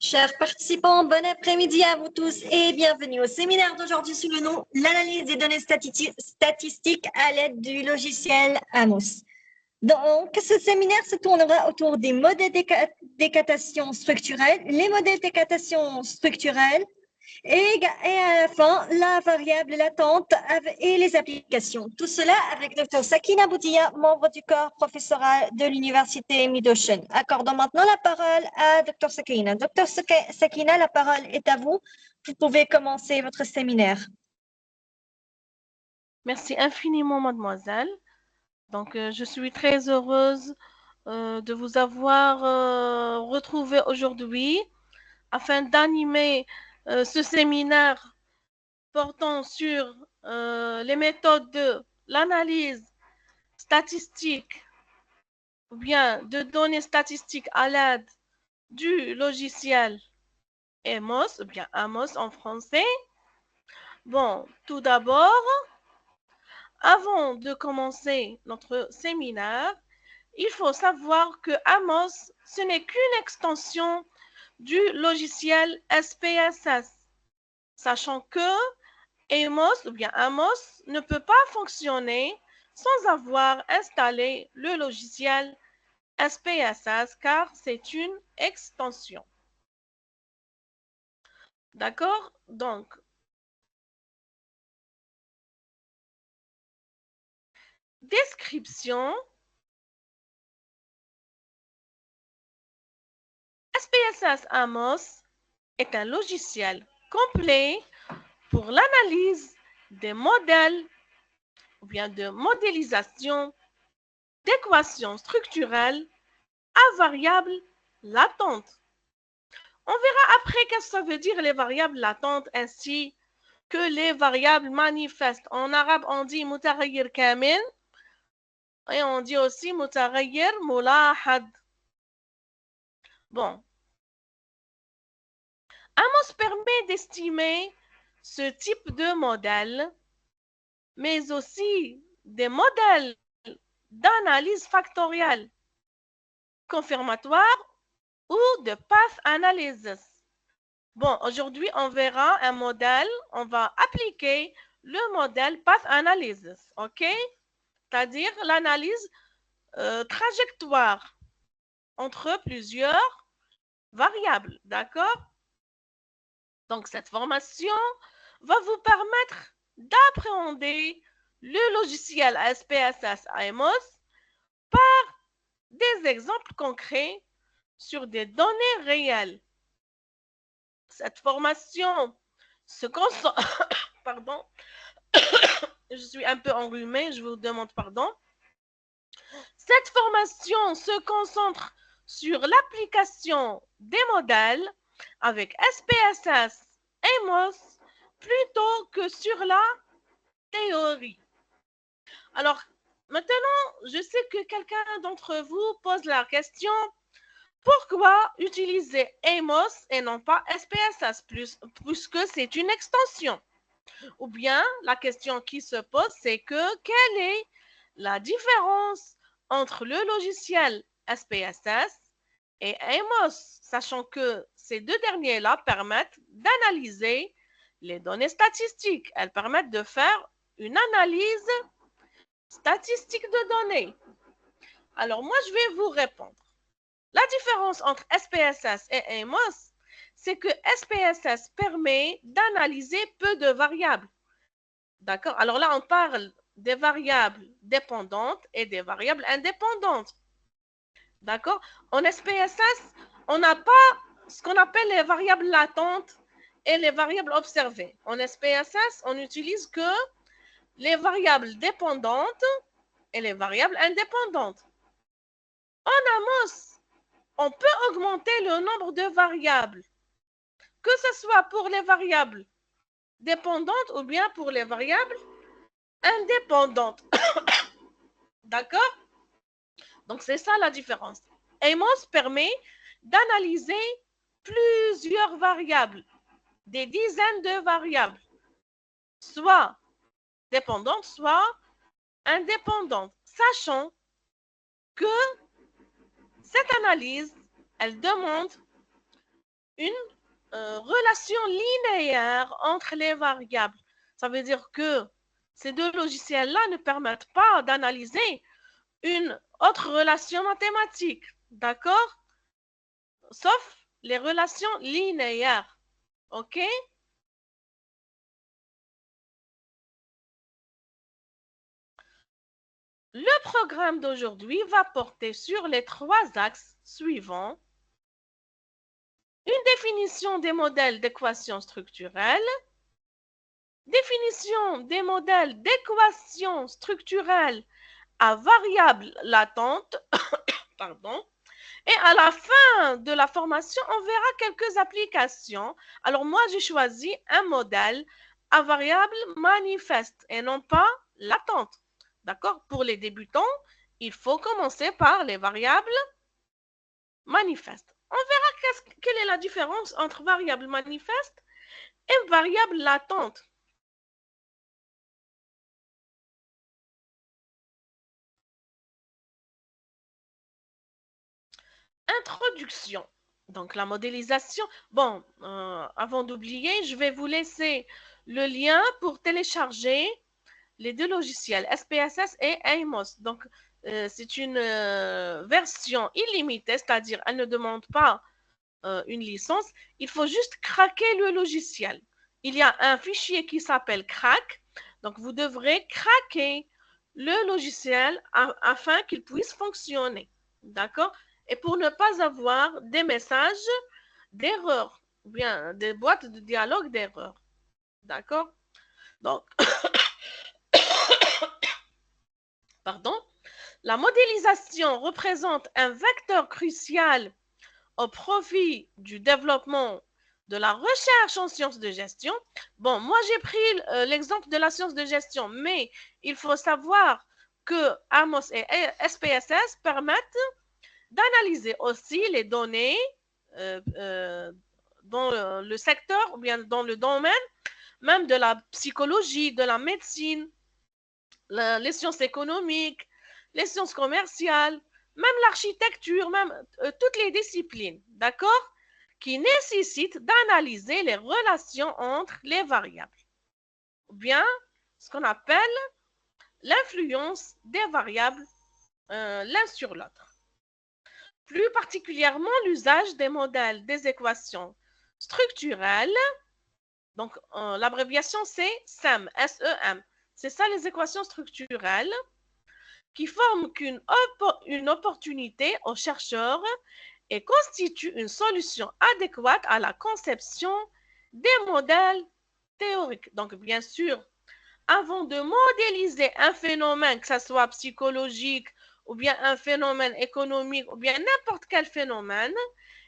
Chers participants, bon après-midi à vous tous et bienvenue au séminaire d'aujourd'hui sous le nom l'analyse des données statistiques à l'aide du logiciel Amos. Donc, ce séminaire se tournera autour des modèles d'écatation structurelle, les modèles d'écatation structurelle et à la fin, la variable latente et les applications. Tout cela avec Dr Sakina Boudia, membre du corps professoral de l'Université Mid-Ocean. Accordons maintenant la parole à Dr Sakina. Dr Sakina, la parole est à vous. Vous pouvez commencer votre séminaire. Merci infiniment, mademoiselle. Donc, je suis très heureuse de vous avoir retrouvé aujourd'hui afin d'animer ce séminaire portant sur les méthodes de l'analyse statistique ou bien de données statistiques à l'aide du logiciel Amos, ou bien Amos en français. Bon, tout d'abord, avant de commencer notre séminaire, il faut savoir que Amos, ce n'est qu'une extension du logiciel SPSS, sachant que Amos ou bien Amos ne peut pas fonctionner sans avoir installé le logiciel SPSS car c'est une extension. D'accord? Donc, description. SPSS Amos est un logiciel complet pour l'analyse des modèles ou bien de modélisation d'équations structurelles à variables latentes. On verra après qu'est-ce que ça veut dire les variables latentes ainsi que les variables manifestes. En arabe, on dit mutaghayyir kamil et on dit aussi mutaghayyir mulahad. Bon. Amos permet d'estimer ce type de modèle, mais aussi des modèles d'analyse factorielle, confirmatoire ou de path analysis. Bon, aujourd'hui, on verra un modèle, on va appliquer le modèle path analysis, ok? C'est-à-dire l'analyse trajectoire entre plusieurs variables, d'accord? Donc, cette formation va vous permettre d'appréhender le logiciel SPSS Amos par des exemples concrets sur des données réelles. Cette formation se concentre... Pardon. Je suis un peu enrhumée, je vous demande pardon. Cette formation se concentre sur l'application des modèles avec SPSS Amos plutôt que sur la théorie. Alors, maintenant, je sais que quelqu'un d'entre vous pose la question: pourquoi utiliser Amos et non pas SPSS puisque c'est une extension? Ou bien, la question qui se pose, c'est que quelle est la différence entre le logiciel SPSS et Amos, sachant que ces deux derniers-là permettent d'analyser les données statistiques. Elles permettent de faire une analyse statistique de données. Alors, moi, je vais vous répondre. La différence entre SPSS et Amos, c'est que SPSS permet d'analyser peu de variables. D'accord? Alors là, on parle des variables dépendantes et des variables indépendantes. D'accord? En SPSS, on n'a pas ce qu'on appelle les variables latentes et les variables observées. En SPSS, on n'utilise que les variables dépendantes et les variables indépendantes. En Amos, on peut augmenter le nombre de variables, que ce soit pour les variables dépendantes ou bien pour les variables indépendantes. D'accord? Donc, c'est ça la différence. Amos permet d'analyser plusieurs variables, des dizaines de variables, soit dépendantes, soit indépendantes, sachant que cette analyse, elle demande une relation linéaire entre les variables. Ça veut dire que ces deux logiciels-là ne permettent pas d'analyser une autre relation mathématique, d'accord? Sauf les relations linéaires, ok? Le programme d'aujourd'hui va porter sur les trois axes suivants. Une définition des modèles d'équations structurelles, définition des modèles d'équations structurelles à variables latentes, pardon, et à la fin de la formation, on verra quelques applications. Alors moi, j'ai choisi un modèle à variable manifeste et non pas latente. D'accord? Pour les débutants, il faut commencer par les variables manifestes. On verra quelle est la différence entre variable manifeste et variable latente. Introduction. Donc la modélisation. Bon, avant d'oublier, je vais vous laisser le lien pour télécharger les deux logiciels, SPSS et AMOS. Donc, c'est une version illimitée, c'est-à-dire elle ne demande pas une licence. Il faut juste craquer le logiciel. Il y a un fichier qui s'appelle crack. Donc, vous devrez craquer le logiciel afin qu'il puisse fonctionner. D'accord? Et pour ne pas avoir des messages d'erreur, ou bien des boîtes de dialogue d'erreur. D'accord? Donc, pardon, la modélisation représente un vecteur crucial au profit du développement de la recherche en sciences de gestion. Bon, moi j'ai pris l'exemple de la science de gestion, mais il faut savoir que AMOS et SPSS permettent d'analyser aussi les données dans le secteur ou bien dans le domaine même de la psychologie, de la médecine, les sciences économiques, les sciences commerciales, même l'architecture, même toutes les disciplines, d'accord, qui nécessitent d'analyser les relations entre les variables, ou bien ce qu'on appelle l'influence des variables l'un sur l'autre. Plus particulièrement l'usage des modèles des équations structurelles, donc l'abréviation c'est SEM, S-E-M, c'est ça les équations structurelles, qui forment une opportunité aux chercheurs et constituent une solution adéquate à la conception des modèles théoriques. Donc, bien sûr, avant de modéliser un phénomène, que ce soit psychologique ou bien un phénomène économique ou bien n'importe quel phénomène,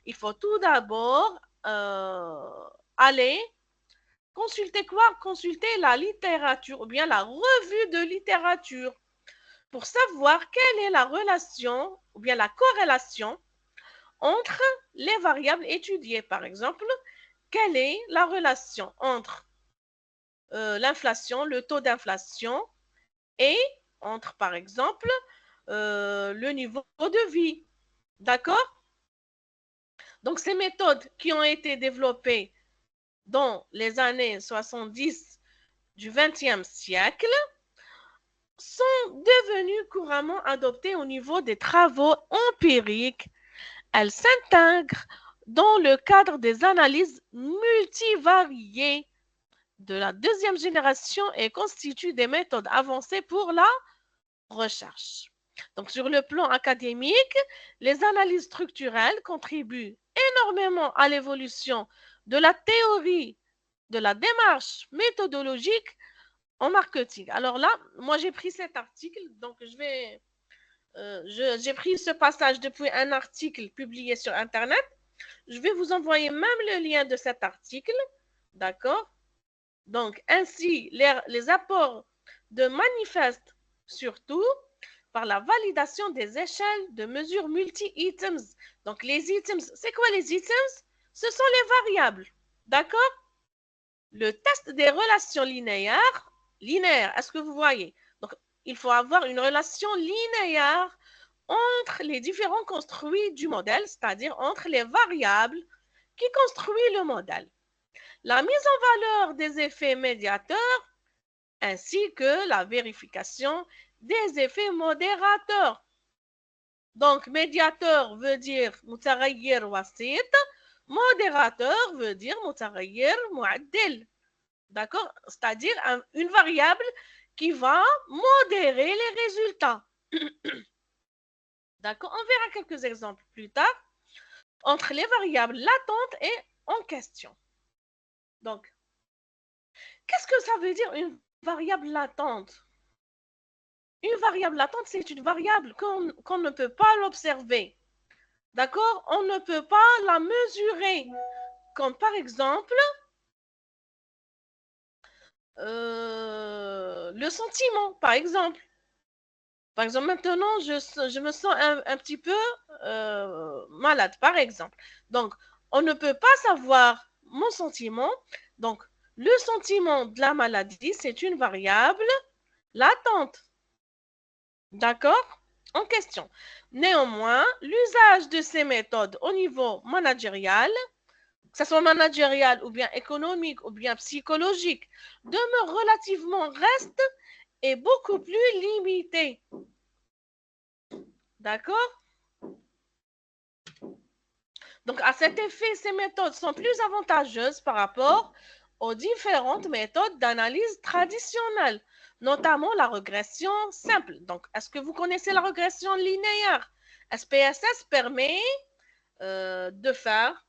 il faut tout d'abord aller consulter quoi? Consulter la littérature ou bien la revue de littérature pour savoir quelle est la relation ou bien la corrélation entre les variables étudiées. Par exemple, quelle est la relation entre l'inflation, le taux d'inflation et entre, par exemple, le niveau de vie. D'accord? Donc, ces méthodes qui ont été développées dans les années 70 du XXe siècle sont devenues couramment adoptées au niveau des travaux empiriques. Elles s'intègrent dans le cadre des analyses multivariées de la deuxième génération et constituent des méthodes avancées pour la recherche. Donc, sur le plan académique, les analyses structurelles contribuent énormément à l'évolution de la théorie de la démarche méthodologique en marketing. Alors là, moi j'ai pris cet article, donc j'ai pris ce passage depuis un article publié sur Internet. Je vais vous envoyer même le lien de cet article, d'accord? Donc, ainsi, les apports de manifeste, surtout par la validation des échelles de mesures multi-items. Donc, les items, c'est quoi les items? Ce sont les variables, d'accord? Le test des relations linéaires, est-ce que vous voyez? Donc, il faut avoir une relation linéaire entre les différents construits du modèle, c'est-à-dire entre les variables qui construit le modèle. La mise en valeur des effets médiateurs ainsi que la vérification des effets modérateurs. Donc, médiateur veut dire متغير وسيط, modérateur veut dire متغير معدل. D'accord? C'est-à-dire une variable qui va modérer les résultats. D'accord? On verra quelques exemples plus tard entre les variables latentes et en question. Donc, qu'est-ce que ça veut dire une variable latente? Une variable latente, c'est une variable qu'on ne peut pas l'observer. D'accord? On ne peut pas la mesurer. Comme par exemple, le sentiment, par exemple. Par exemple, maintenant, je me sens un petit peu malade, par exemple. Donc, on ne peut pas savoir mon sentiment. Donc, le sentiment de la maladie, c'est une variable latente. D'accord? En question. Néanmoins, l'usage de ces méthodes au niveau managérial, que ce soit managérial ou bien économique ou bien psychologique, demeure relativement reste et beaucoup plus limité. D'accord? Donc, à cet effet, ces méthodes sont plus avantageuses par rapport aux différentes méthodes d'analyse traditionnelles, notamment la régression simple. Donc, est-ce que vous connaissez la régression linéaire? SPSS permet de faire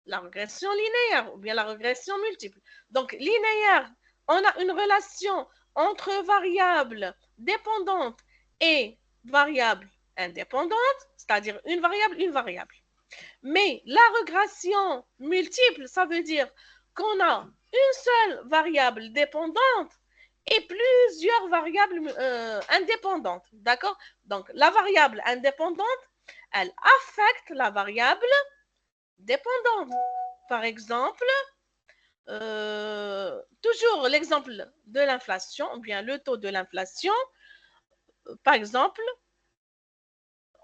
la régression linéaire ou bien la régression multiple. Donc, linéaire, on a une relation entre variables dépendantes et variables indépendantes, c'est-à-dire une variable, une variable. Mais la régression multiple, ça veut dire qu'on a une seule variable dépendante et plusieurs variables indépendantes. D'accord? Donc, la variable indépendante, elle affecte la variable dépendante. Par exemple, toujours l'exemple de l'inflation, ou bien le taux de l'inflation. Par exemple,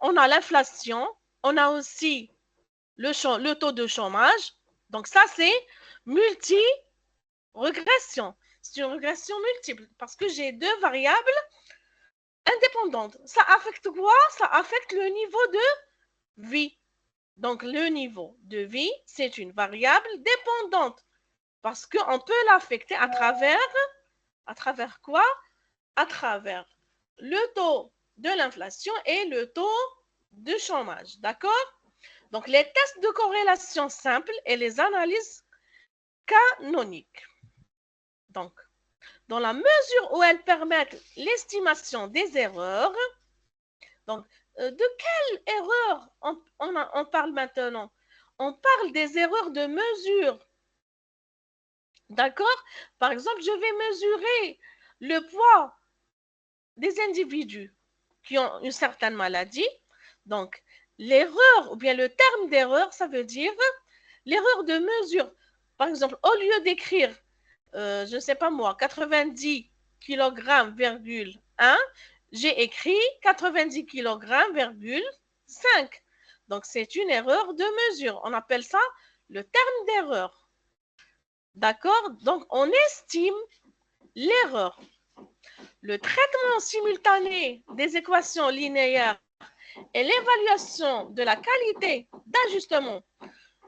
on a l'inflation, on a aussi le taux de chômage. Donc ça, c'est multi-régression. C'est une régression multiple parce que j'ai deux variables indépendantes. Ça affecte quoi? Ça affecte le niveau de vie. Donc le niveau de vie, c'est une variable dépendante parce qu'on peut l'affecter à travers quoi? À travers le taux de l'inflation et le taux de chômage. D'accord? Donc, les tests de corrélation simples et les analyses canoniques. Donc, dans la mesure où elles permettent l'estimation des erreurs, donc, de quelles erreurs on parle maintenant? On parle des erreurs de mesure. D'accord? Par exemple, je vais mesurer le poids des individus qui ont une certaine maladie. Donc, l'erreur, ou bien le terme d'erreur, ça veut dire l'erreur de mesure. Par exemple, au lieu d'écrire, je ne sais pas moi, 90 kg,1, j'ai écrit 90 kg,5. Donc, c'est une erreur de mesure. On appelle ça le terme d'erreur. D'accord? Donc, on estime l'erreur. Le traitement simultané des équations linéaires et l'évaluation de la qualité d'ajustement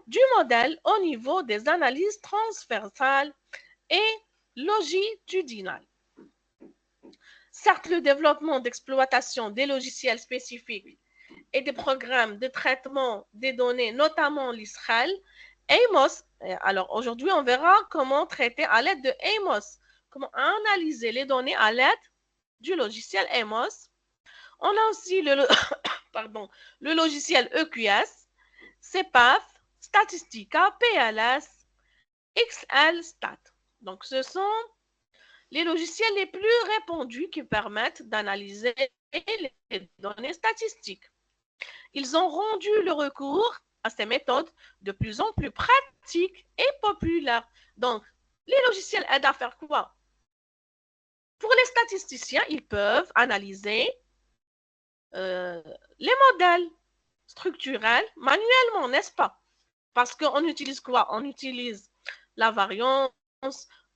du modèle au niveau des analyses transversales et longitudinales. Certes, le développement d'exploitation des logiciels spécifiques et des programmes de traitement des données, notamment l'ISRAEL, AMOS. Alors aujourd'hui, on verra comment traiter à l'aide de AMOS, comment analyser les données à l'aide du logiciel AMOS. On a aussi le logiciel EQS, CPATH, Statistica, PLS, XLStat. Donc, ce sont les logiciels les plus répandus qui permettent d'analyser les données statistiques. Ils ont rendu le recours à ces méthodes de plus en plus pratiques et populaires. Donc, les logiciels aident à faire quoi? Pour les statisticiens, ils peuvent analyser les modèles structurels manuellement, n'est-ce pas? Parce qu'on utilise quoi? On utilise la variance,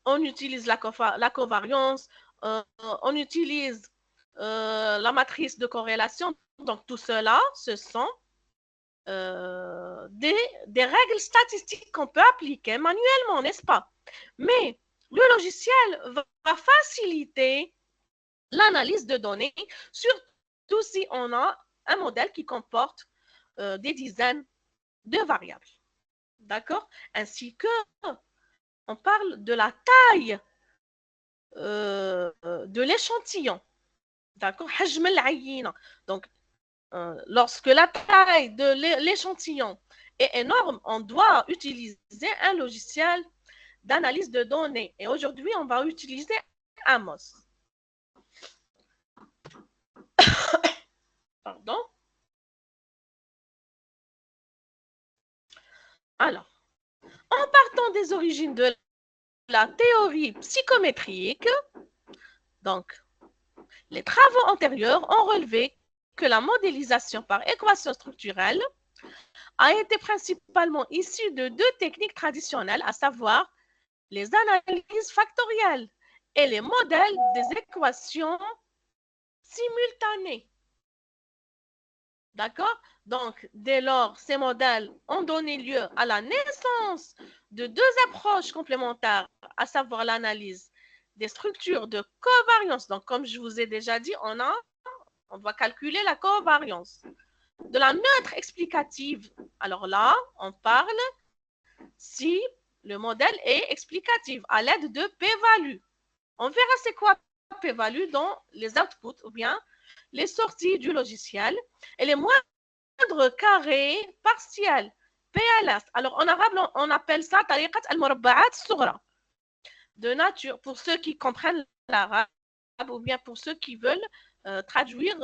on utilise la covariance, on utilise la matrice de corrélation. Donc, tout cela, ce sont des règles statistiques qu'on peut appliquer manuellement, n'est-ce pas? Mais le logiciel va faciliter l'analyse de données, surtout si on a un modèle qui comporte des dizaines de variables. D'accord? Ainsi que on parle de la taille de l'échantillon. D'accord? Donc, lorsque la taille de l'échantillon est énorme, on doit utiliser un logiciel d'analyse de données. Et aujourd'hui, on va utiliser Amos. Pardon. Alors, en partant des origines de la théorie psychométrique, donc, les travaux antérieurs ont relevé que la modélisation par équation structurelle a été principalement issue de deux techniques traditionnelles, à savoir les analyses factorielles et les modèles des équations simultanées. D'accord? Donc, dès lors, ces modèles ont donné lieu à la naissance de deux approches complémentaires, à savoir l'analyse des structures de covariance. Donc, comme je vous ai déjà dit, on doit calculer la covariance. De la neutre explicative. Alors là, on parle si le modèle est explicatif à l'aide de p-value. On verra c'est quoi p-value dans les outputs ou bien les sorties du logiciel et les moindres carrés partiels, PLS. Alors en arabe, on appelle ça tariqat al-murabba'at sughra. De nature, pour ceux qui comprennent l'arabe ou bien pour ceux qui veulent traduire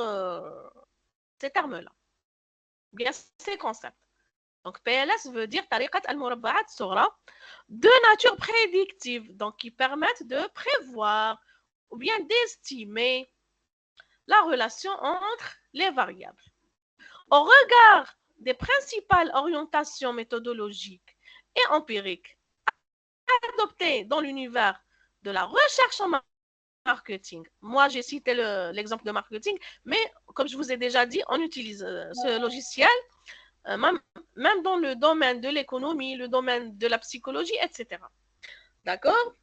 ces termes-là, bien ces concepts. Donc PLS veut dire tariqat al-murabba'at sughra, de nature prédictive, donc qui permettent de prévoir ou bien d'estimer la relation entre les variables. Au regard des principales orientations méthodologiques et empiriques adoptées dans l'univers de la recherche en marketing. Moi, j'ai cité l'exemple de marketing, mais comme je vous ai déjà dit, on utilise ce logiciel même dans le domaine de l'économie, le domaine de la psychologie, etc. D'accord?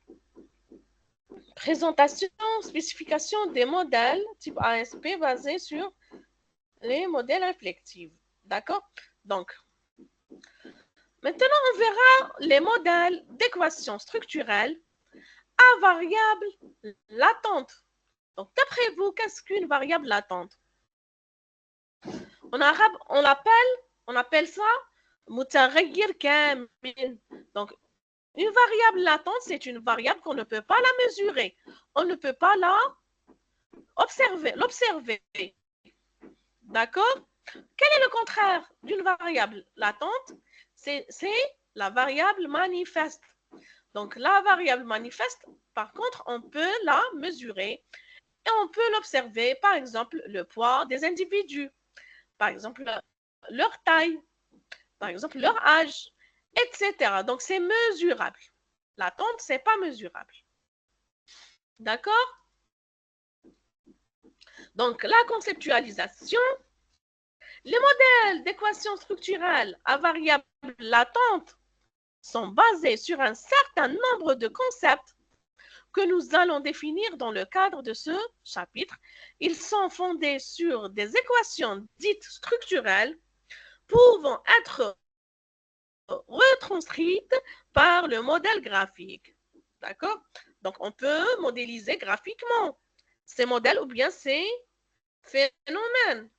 Présentation, spécification des modèles type ASP basés sur les modèles inflectifs. D'accord? Donc, maintenant, on verra les modèles d'équations structurelles à variable latente. Donc, d'après vous, qu'est-ce qu'une variable latente? En arabe, on appelle ça mutaghayyir kamil. Donc, une variable latente, c'est une variable qu'on ne peut pas la mesurer. On ne peut pas l'observer. D'accord? Quel est le contraire d'une variable latente? C'est la variable manifeste. Donc, la variable manifeste, par contre, on peut la mesurer et on peut l'observer, par exemple, le poids des individus, par exemple, leur taille, par exemple, leur âge, etc. Donc, c'est mesurable. Latente, c'est pas mesurable. D'accord? Donc, la conceptualisation, les modèles d'équations structurelles à variables latentes sont basés sur un certain nombre de concepts que nous allons définir dans le cadre de ce chapitre. Ils sont fondés sur des équations dites structurelles pouvant être retranscrites par le modèle graphique. D'accord? Donc, on peut modéliser graphiquement ces modèles ou bien ces phénomènes.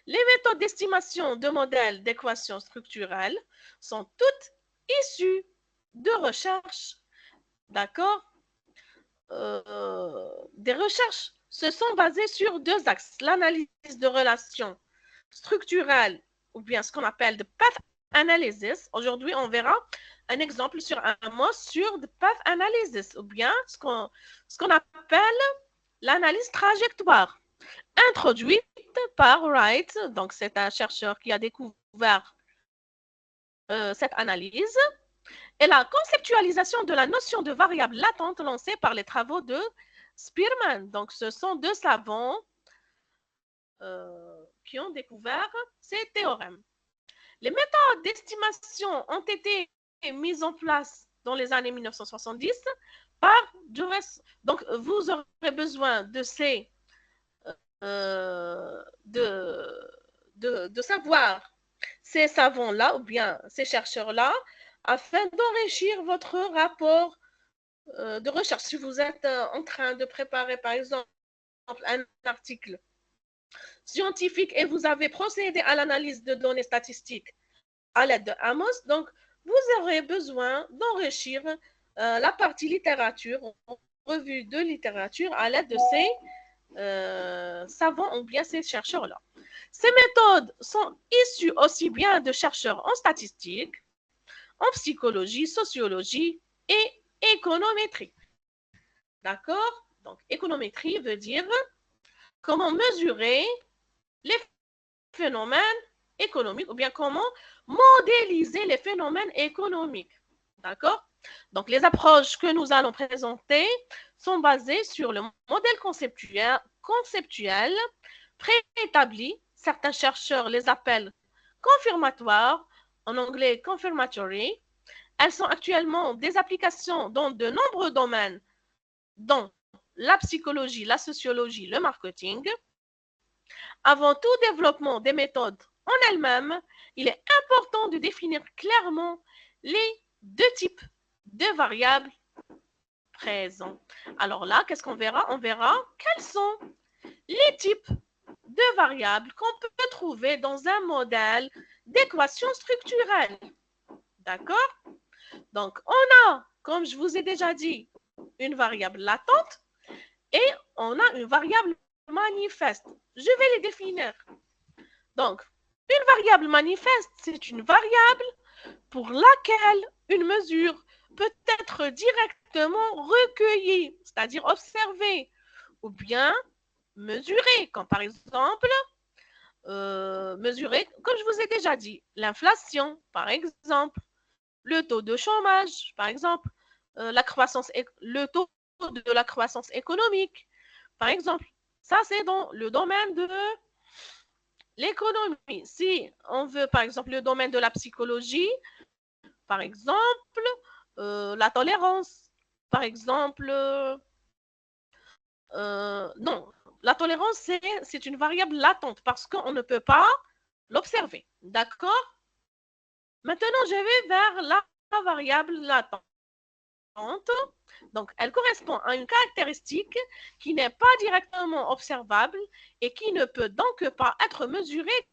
Les méthodes d'estimation de modèles d'équations structurelles sont toutes issues de recherches. D'accord? Des recherches se sont basées sur deux axes. L'analyse de relations structurelles ou bien ce qu'on appelle de path analysis. Aujourd'hui, on verra un exemple sur un mot sur the path analysis ou bien ce qu'on appelle l'analyse trajectoire, introduite par Wright. Donc, c'est un chercheur qui a découvert cette analyse est la conceptualisation de la notion de variable latente lancée par les travaux de Spearman. Donc, ce sont deux savants qui ont découvert ces théorèmes. Les méthodes d'estimation ont été mises en place dans les années 1970 par Juris. Donc, vous aurez besoin de ces de savoir ces savants-là ou bien ces chercheurs-là afin d'enrichir votre rapport de recherche. Si vous êtes en train de préparer, par exemple, un article scientifique et vous avez procédé à l'analyse de données statistiques à l'aide de Amos, donc vous aurez besoin d'enrichir la partie littérature, revue de littérature à l'aide de ces savants ou bien ces chercheurs-là. Ces méthodes sont issues aussi bien de chercheurs en statistique, en psychologie, sociologie et économétrie. D'accord? Donc, économétrie veut dire comment mesurer les phénomènes économiques ou bien comment modéliser les phénomènes économiques. D'accord? Donc, les approches que nous allons présenter sont basées sur le modèle conceptuel préétabli. Certains chercheurs les appellent confirmatoires, en anglais confirmatory. Elles sont actuellement des applications dans de nombreux domaines, dont la psychologie, la sociologie, le marketing. Avant tout développement des méthodes en elles-mêmes, il est important de définir clairement les deux types de variables présents. Alors là, qu'est-ce qu'on verra? On verra quels sont les types de variables qu'on peut trouver dans un modèle d'équation structurelle. D'accord? Donc, on a, comme je vous ai déjà dit, une variable latente et on a une variable manifeste. Je vais les définir. Donc, une variable manifeste, c'est une variable pour laquelle une mesure peut être directement recueillie, c'est-à-dire observée, ou bien mesurée, comme par exemple, mesurer, comme je vous ai déjà dit, l'inflation, par exemple, le taux de chômage, par exemple, le taux de la croissance économique, par exemple. Ça, c'est dans le domaine de l'économie. Si on veut, par exemple, le domaine de la psychologie, par exemple, la tolérance, par exemple, non, la tolérance, c'est une variable latente parce qu'on ne peut pas l'observer. D'accord? Maintenant, je vais vers la variable latente. Donc, elle correspond à une caractéristique qui n'est pas directement observable et qui ne peut donc pas être mesurée,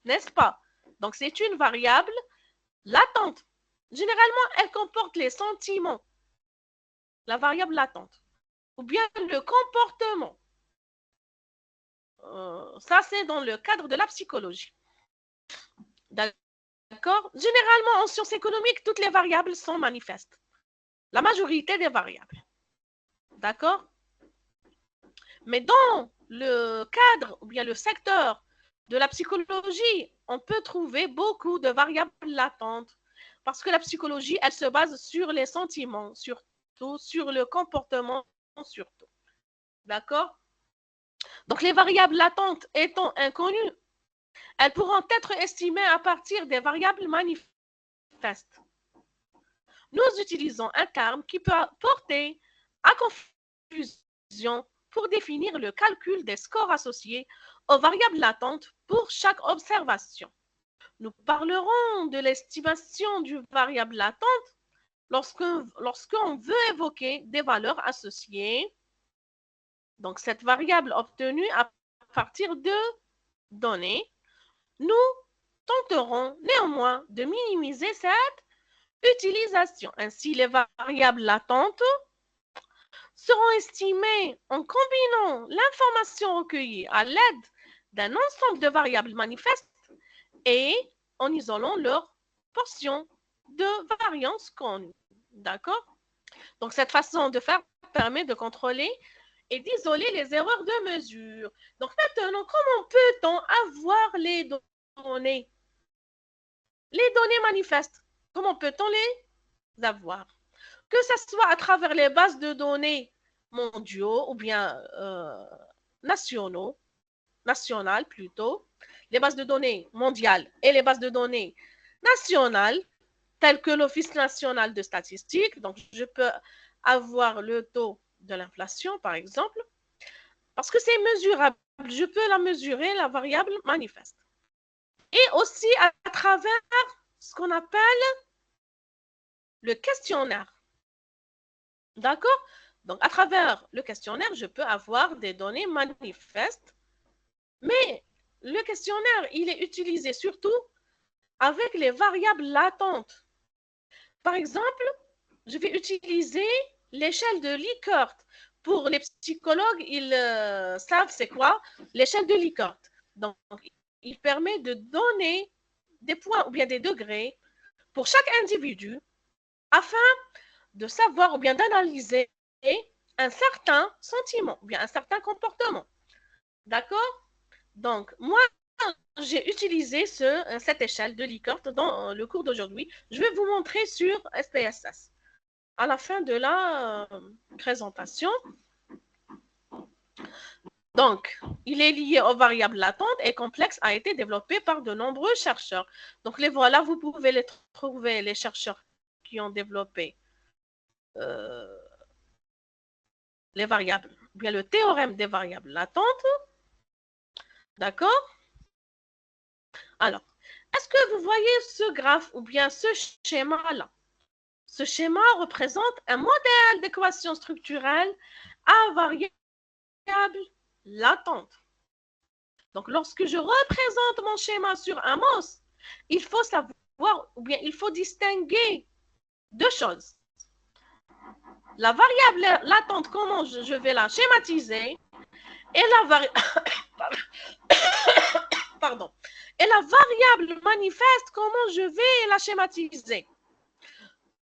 n'est-ce pas? Donc, c'est une variable latente. Généralement, elle comporte les sentiments, la variable latente, ou bien le comportement. Ça, c'est dans le cadre de la psychologie. D'accord? Généralement, en sciences économiques, toutes les variables sont manifestes. La majorité des variables. D'accord? Mais dans le cadre ou bien le secteur de la psychologie, on peut trouver beaucoup de variables latentes parce que la psychologie, elle se base sur les sentiments, surtout sur le comportement, surtout. D'accord? Donc, les variables latentes étant inconnues, elles pourront être estimées à partir des variables manifestes. Nous utilisons un terme qui peut porter à confusion pour définir le calcul des scores associés aux variables latentes pour chaque observation. Nous parlerons de l'estimation d'une variable latente lorsqu'on veut évoquer des valeurs associées. Donc, cette variable obtenue à partir de données, nous tenterons néanmoins de minimiser cette utilisation. Ainsi, les variables latentes seront estimées en combinant l'information recueillie à l'aide d'un ensemble de variables manifestes et en isolant leur portion de variance connue. D'accord? Donc, cette façon de faire permet de contrôler et d'isoler les erreurs de mesure. Donc, maintenant, comment peut-on avoir les données. Les données manifestes, comment peut-on les avoir? Que ce soit à travers les bases de données mondiaux ou bien nationales plutôt, les bases de données mondiales et les bases de données nationales, telles que l'Office national de statistiques. Donc, je peux avoir le taux de l'inflation, par exemple, parce que c'est mesurable. Je peux la mesurer, la variable manifeste. Et aussi à travers ce qu'on appelle le questionnaire. D'accord? Donc, à travers le questionnaire, je peux avoir des données manifestes, mais le questionnaire, il est utilisé surtout avec les variables latentes. Par exemple, je vais utiliser l'échelle de Likert. Pour les psychologues, ils savent c'est quoi l'échelle de Likert. Donc, il permet de donner des points ou bien des degrés pour chaque individu afin de savoir ou bien d'analyser un certain sentiment ou bien un certain comportement. D'accord? Donc, moi, j'ai utilisé cette échelle de Likert dans le cours d'aujourd'hui. Je vais vous montrer sur SPSS. À la fin de la présentation. Donc, il est lié aux variables latentes et complexes, a été développé par de nombreux chercheurs. Donc, les voilà, vous pouvez les trouver, les chercheurs qui ont développé les variables, bien le théorème des variables latentes. D'accord? Alors, est-ce que vous voyez ce graphe ou bien ce schéma-là? Ce schéma représente un modèle d'équation structurelle à variables latentes. Donc, lorsque je représente mon schéma sur un MOS, il faut savoir, ou bien il faut distinguer deux choses. La variable latente, comment je vais la schématiser, et Pardon. Et la variable manifeste, comment je vais la schématiser.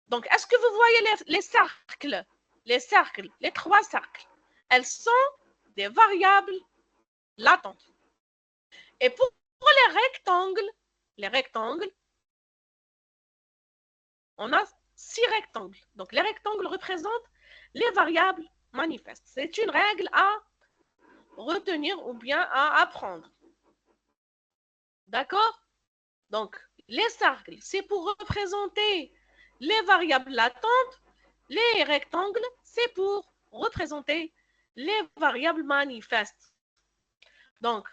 Donc, est-ce que vous voyez les cercles? Les cercles, les trois cercles, elles sont des variables latentes. Et pour les rectangles, on a 6 rectangles. Donc, les rectangles représentent les variables manifestes. C'est une règle à retenir ou bien à apprendre. D'accord? Donc, les cercles, c'est pour représenter les variables latentes. Les rectangles, c'est pour représenter les variables manifestes. Donc,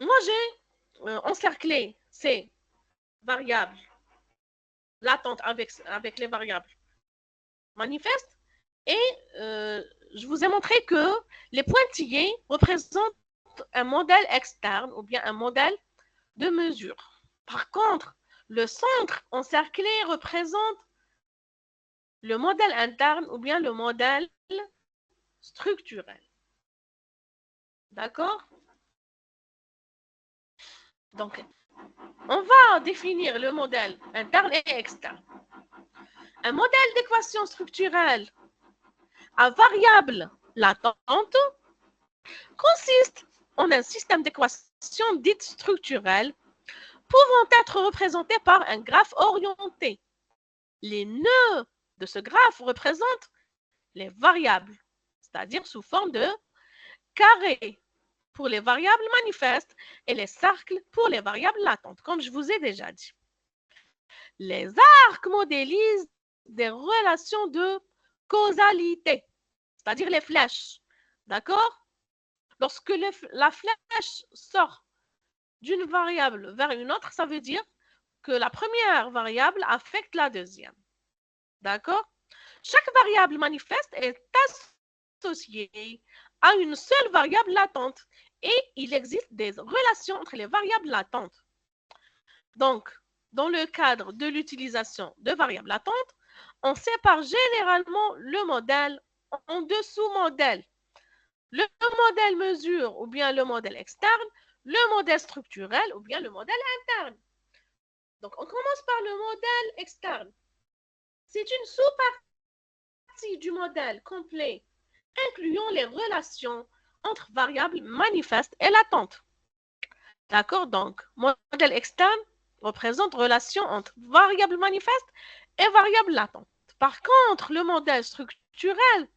moi, j'ai encerclé ces variables latentes avec les variables manifestes et je vous ai montré que les pointillés représentent un modèle externe ou bien un modèle de mesure. Par contre, le centre encerclé représente le modèle interne ou bien le modèle structurel. D'accord? Donc, on va définir le modèle interne et externe. Un modèle d'équation structurelle à variable latente consiste en un système d'équations dites structurelles pouvant être représenté par un graphe orienté. Les nœuds de ce graphe représentent les variables, c'est-à-dire sous forme de carrés pour les variables manifestes et les cercles pour les variables latentes, comme je vous ai déjà dit. Les arcs modélisent des relations de causalité, c'est-à-dire les flèches. D'accord? Lorsque la flèche sort d'une variable vers une autre, ça veut dire que la première variable affecte la deuxième. D'accord? Chaque variable manifeste est associée à une seule variable latente et il existe des relations entre les variables latentes. Donc, dans le cadre de l'utilisation de variables latentes, on sépare généralement le modèle en deux sous-modèles. Le modèle mesure ou bien le modèle externe, le modèle structurel ou bien le modèle interne. Donc, on commence par le modèle externe. C'est une sous-partie du modèle complet, incluant les relations entre variables manifestes et latentes. D'accord? Donc, modèle externe représente relation entre variable manifeste et variable latente. Par contre, le modèle structurel,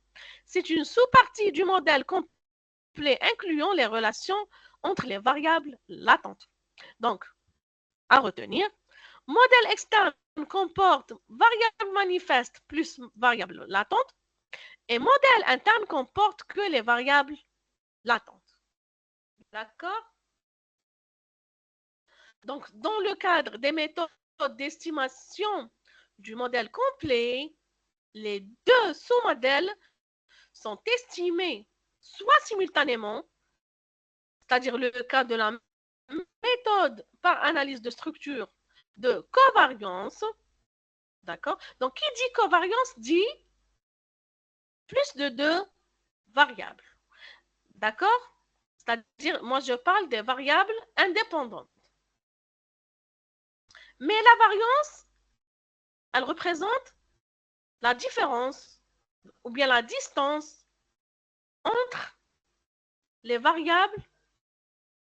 c'est une sous-partie du modèle complet incluant les relations entre les variables latentes. Donc, à retenir, modèle externe comporte variable manifeste plus variable latente et modèle interne comporte que les variables latentes. D'accord? Donc, dans le cadre des méthodes d'estimation du modèle complet, les deux sous-modèles sont estimés soit simultanément, c'est-à-dire le cas de la méthode par analyse de structure de covariance. D'accord? Donc, qui dit covariance dit plus de deux variables. D'accord? C'est-à-dire, moi, je parle des variables indépendantes. Mais la variance, elle représente la différence ou bien la distance entre les variables,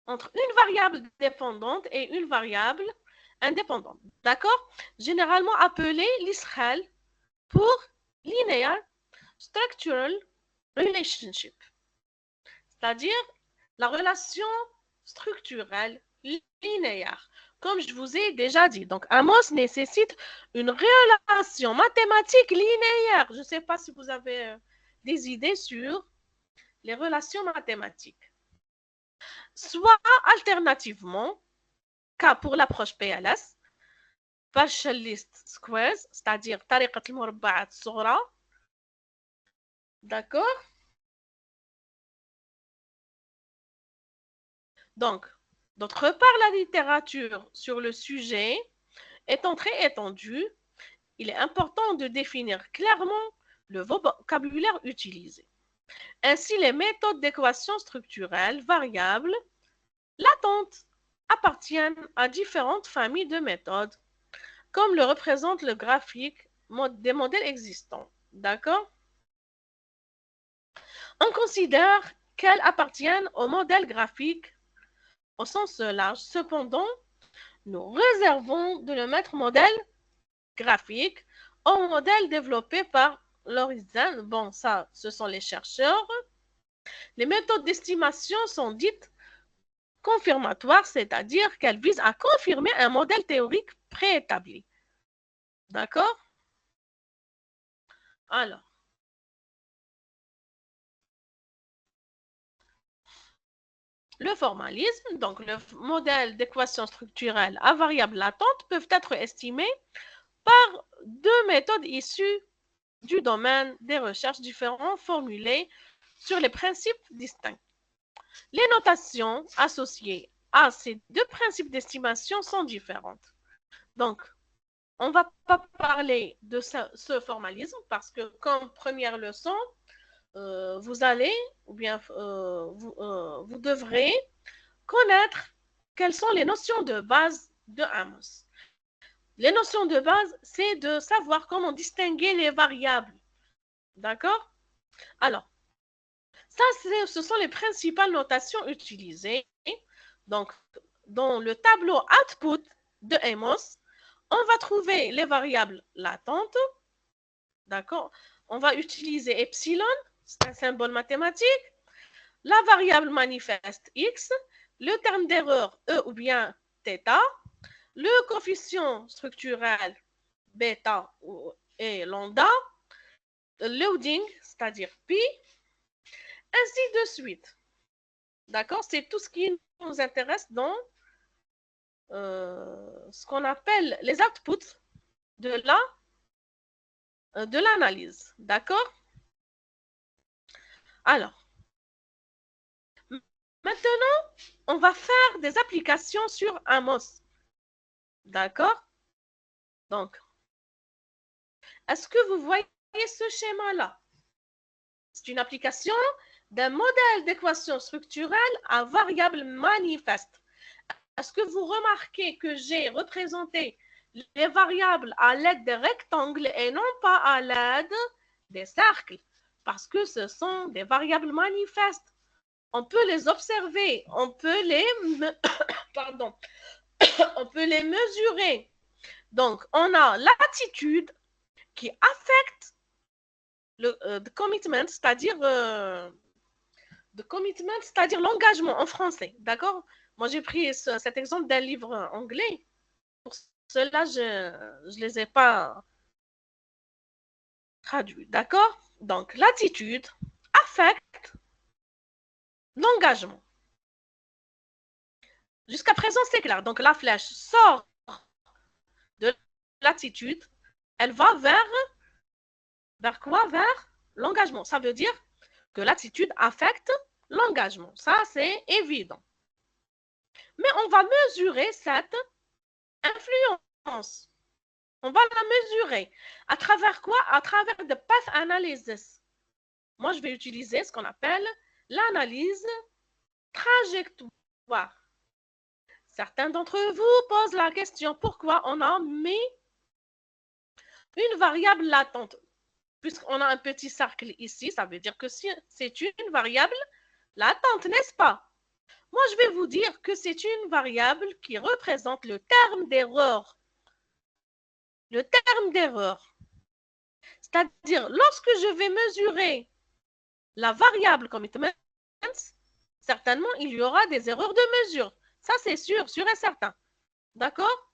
entre une variable dépendante et une variable indépendante. D'accord? Généralement appelée l'ISREL pour Linear Structural Relationship, c'est-à-dire la relation structurelle linéaire. Comme je vous ai déjà dit, donc Amos nécessite une relation mathématique linéaire. Je ne sais pas si vous avez des idées sur les relations mathématiques. Soit alternativement, cas pour l'approche PLS, partial least squares, c'est-à-dire طريقة المربعات الصغرى. D'accord? Donc, d'autre part, la littérature sur le sujet étant très étendue, il est important de définir clairement le vocabulaire utilisé. Ainsi, les méthodes d'équation structurelle variables latentes appartiennent à différentes familles de méthodes, comme le représente le graphique des modèles existants. D'accord? On considère qu'elles appartiennent au modèle graphique au sens large. Cependant, nous réservons de le mettre modèle graphique au modèle développé par Lorenzen. Bon, ça, ce sont les chercheurs. Les méthodes d'estimation sont dites confirmatoires, c'est-à-dire qu'elles visent à confirmer un modèle théorique préétabli. D'accord? Alors, le formalisme, donc le modèle d'équation structurelle à variable latente, peuvent être estimés par deux méthodes issues du domaine des recherches différents formulées sur les principes distincts. Les notations associées à ces deux principes d'estimation sont différentes. Donc, on ne va pas parler de ce formalisme parce que comme première leçon, vous allez ou bien vous devrez connaître quelles sont les notions de base de Amos. Les notions de base, c'est de savoir comment distinguer les variables. D'accord? Alors, ça, ce sont les principales notations utilisées. Donc, dans le tableau output de Amos, on va trouver les variables latentes. D'accord? On va utiliser epsilon, c'est un symbole mathématique. La variable manifeste x, le terme d'erreur e ou bien θ, le coefficient structurel bêta et lambda, loading, c'est-à-dire pi, ainsi de suite. D'accord? C'est tout ce qui nous intéresse dans ce qu'on appelle les outputs de l'analyse. D'accord? Alors, maintenant, on va faire des applications sur Amos. D'accord? Donc, est-ce que vous voyez ce schéma-là? C'est une application d'un modèle d'équation structurelle à variable manifeste. Est-ce que vous remarquez que j'ai représenté les variables à l'aide des rectangles et non pas à l'aide des cercles? Parce que ce sont des variables manifestes. On peut les observer, on peut les pardon, on peut les mesurer. Donc, on a l'attitude qui affecte le commitment, c'est-à-dire l'engagement en français. D'accord? Moi, j'ai pris cet exemple d'un livre anglais. Pour cela, je ne les ai pas traduits. D'accord? Donc, l'attitude affecte l'engagement. Jusqu'à présent, c'est clair. Donc, la flèche sort de l'attitude. Elle va vers quoi? Vers l'engagement. Ça veut dire que l'attitude affecte l'engagement. Ça, c'est évident. Mais on va mesurer cette influence. On va la mesurer. À travers quoi? À travers de path analysis. Moi, je vais utiliser ce qu'on appelle l'analyse trajectoire. Certains d'entre vous posent la question pourquoi on a mis une variable latente. Puisqu'on a un petit cercle ici, ça veut dire que c'est une variable latente, n'est-ce pas? Moi, je vais vous dire que c'est une variable qui représente le terme d'erreur. Le terme d'erreur. C'est-à-dire, lorsque je vais mesurer la variable commitment, certainement, il y aura des erreurs de mesure. Ça, c'est sûr et certain. D'accord?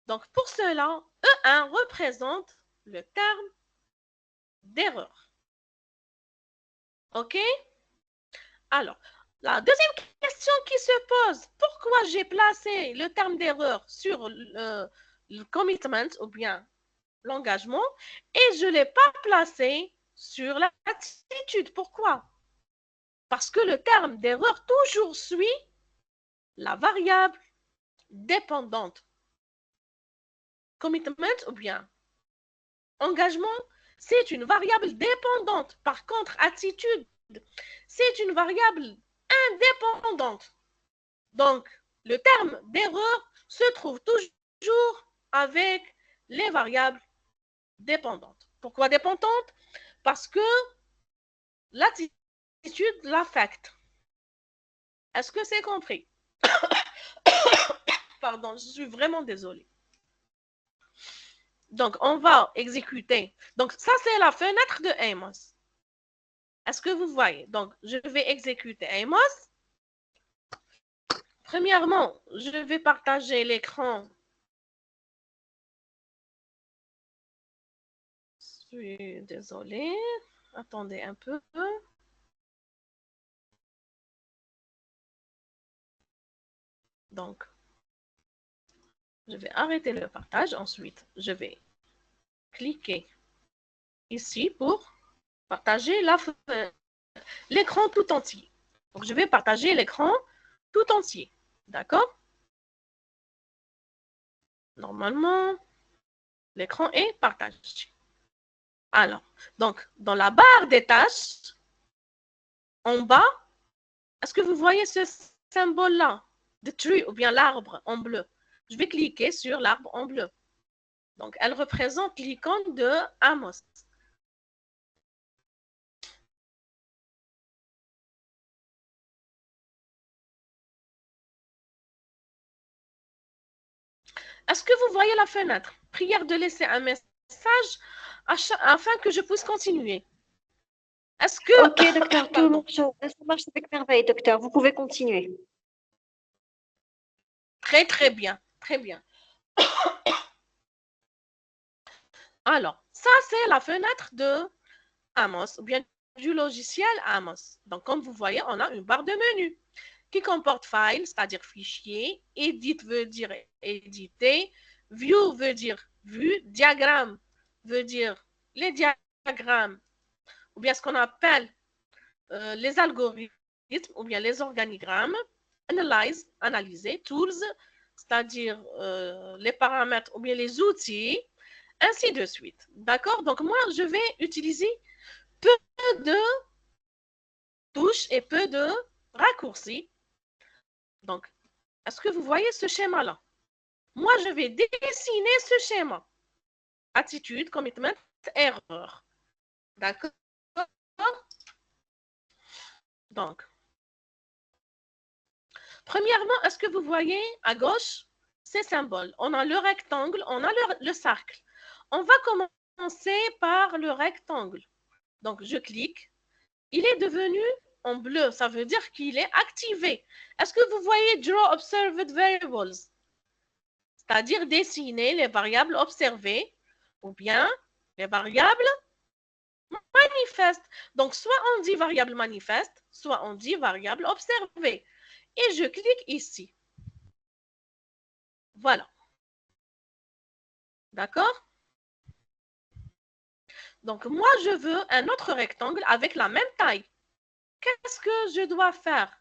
Donc, pour cela, E1 représente le terme d'erreur. OK? Alors, la deuxième question qui se pose, pourquoi j'ai placé le terme d'erreur sur le commitment ou bien l'engagement et je ne l'ai pas placé sur l'attitude? Pourquoi? Parce que le terme d'erreur toujours suit la variable dépendante. Commitment ou bien engagement, c'est une variable dépendante. Par contre, attitude, c'est une variable indépendante. Donc, le terme d'erreur se trouve toujours avec les variables dépendantes. Pourquoi dépendantes? Parce que l'attitude l'affecte. Est-ce que c'est compris? Pardon, je suis vraiment désolée. Donc, on va exécuter. Donc, ça, c'est la fenêtre de Amos. Est-ce que vous voyez? Donc, je vais exécuter Amos. Premièrement, je vais partager l'écran. Je suis désolée. Attendez un peu. Donc, je vais arrêter le partage. Ensuite, je vais cliquer ici pour partager l'écran tout entier. Donc, je vais partager l'écran tout entier. D'accord? Normalement, l'écran est partagé. Alors, donc, dans la barre des tâches, en bas, est-ce que vous voyez ce symbole-là? The tree ou bien l'arbre en bleu. Je vais cliquer sur l'arbre en bleu. Donc, elle représente l'icône de Amos. Est-ce que vous voyez la fenêtre? Prière de laisser un message afin que je puisse continuer. Est-ce que... Ok, docteur, ça marche avec merveille, docteur. Vous pouvez continuer. Très, très bien. Très bien. Alors, ça, c'est la fenêtre de Amos, ou bien du logiciel Amos. Donc, comme vous voyez, on a une barre de menu qui comporte file, c'est-à-dire fichier, edit veut dire éditer, view veut dire vue, diagramme veut dire les diagrammes, ou bien ce qu'on appelle les algorithmes, ou bien les organigrammes, analyze, analyser, tools, c'est-à-dire les paramètres ou bien les outils, ainsi de suite. D'accord? Donc, moi, je vais utiliser peu de touches et peu de raccourcis. Donc, est-ce que vous voyez ce schéma-là? Moi, je vais dessiner ce schéma. Attitude, commitment, erreur. D'accord? Donc, Premièrement, est-ce que vous voyez à gauche ces symboles? On a le rectangle, on a le cercle. On va commencer par le rectangle. Donc, je clique. Il est devenu en bleu. Ça veut dire qu'il est activé. Est-ce que vous voyez Draw Observed Variables? C'est-à-dire dessiner les variables observées ou bien les variables manifestes. Donc, soit on dit variable manifeste, soit on dit variable observée. Et je clique ici. Voilà. D'accord? Donc, moi, je veux un autre rectangle avec la même taille. Qu'est-ce que je dois faire?